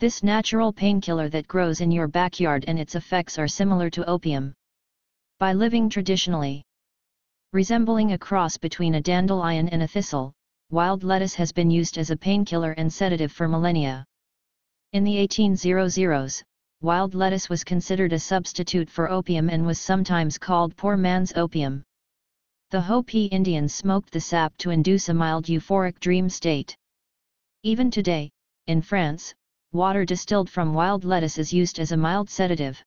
This natural painkiller that grows in your backyard, and its effects are similar to opium. By living traditionally, resembling a cross between a dandelion and a thistle, wild lettuce has been used as a painkiller and sedative for millennia. In the 1800s, wild lettuce was considered a substitute for opium and was sometimes called poor man's opium. The Hopi Indians smoked the sap to induce a mild euphoric dream state. Even today, in France, water distilled from wild lettuce is used as a mild sedative.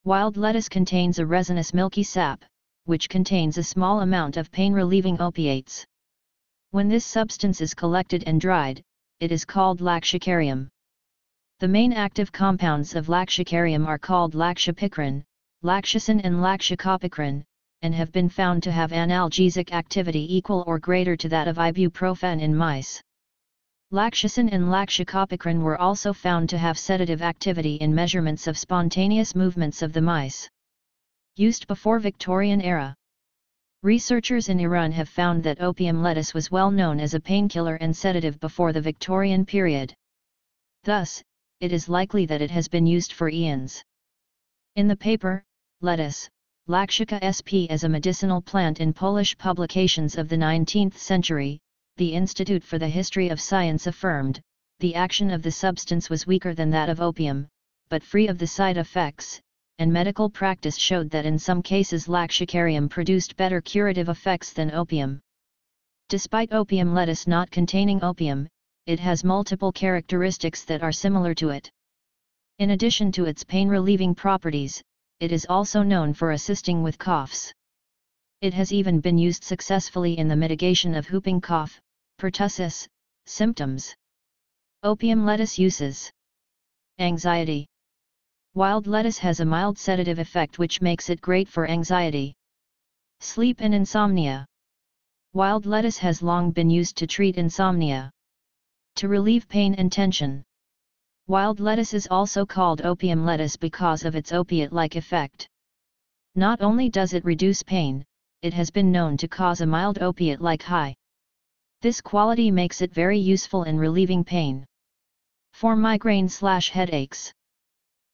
Wild lettuce contains a resinous milky sap, which contains a small amount of pain-relieving opiates. When this substance is collected and dried, it is called lactucarium. The main active compounds of lactucarium are called lactupicrin, lactucin and lactucopicrin, and have been found to have analgesic activity equal or greater to that of ibuprofen in mice. Lactucin and lactupicrin were also found to have sedative activity in measurements of spontaneous movements of the mice. Used before Victorian era. Researchers in Iran have found that opium lettuce was well known as a painkiller and sedative before the Victorian period. Thus, it is likely that it has been used for eons. In the paper, Lettuce, Lactuca sp. as a medicinal plant in Polish publications of the 19th century, the Institute for the History of Science affirmed, the action of the substance was weaker than that of opium, but free of the side effects, and medical practice showed that in some cases lactucarium produced better curative effects than opium. Despite opium lettuce not containing opium, it has multiple characteristics that are similar to it. In addition to its pain-relieving properties, it is also known for assisting with coughs. It has even been used successfully in the mitigation of whooping cough, pertussis, symptoms. Opium lettuce uses. Anxiety. Wild lettuce has a mild sedative effect which makes it great for anxiety. Sleep and insomnia. Wild lettuce has long been used to treat insomnia. To relieve pain and tension. Wild lettuce is also called opium lettuce because of its opiate-like effect. Not only does it reduce pain, it has been known to cause a mild opiate-like high. This quality makes it very useful in relieving pain. For migraine/headaches.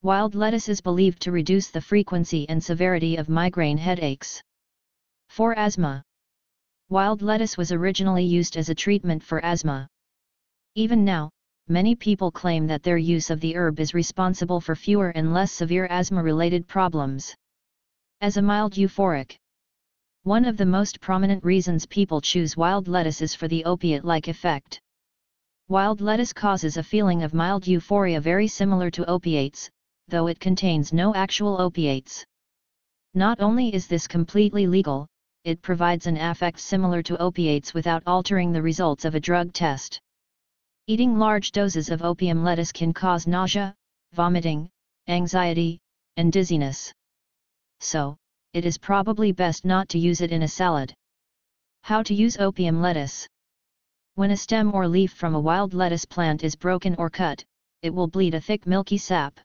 Wild lettuce is believed to reduce the frequency and severity of migraine headaches. For asthma. Wild lettuce was originally used as a treatment for asthma. Even now, many people claim that their use of the herb is responsible for fewer and less severe asthma-related problems. As a mild euphoric. One of the most prominent reasons people choose wild lettuce is for the opiate-like effect. Wild lettuce causes a feeling of mild euphoria very similar to opiates, though it contains no actual opiates. Not only is this completely legal, it provides an affect similar to opiates without altering the results of a drug test. Eating large doses of opium lettuce can cause nausea, vomiting, anxiety, and dizziness. So, it is probably best not to use it in a salad. How to use opium lettuce? When a stem or leaf from a wild lettuce plant is broken or cut, it will bleed a thick milky sap.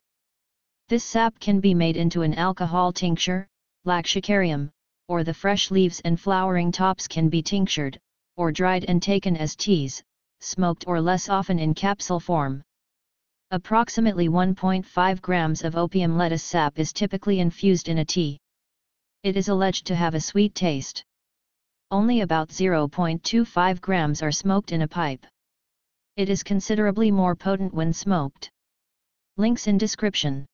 This sap can be made into an alcohol tincture, lactucarium, or the fresh leaves and flowering tops can be tinctured, or dried and taken as teas, smoked or less often in capsule form. Approximately 1.5 grams of opium lettuce sap is typically infused in a tea. It is alleged to have a sweet taste. Only about 0.25 grams are smoked in a pipe. It is considerably more potent when smoked. Links in description.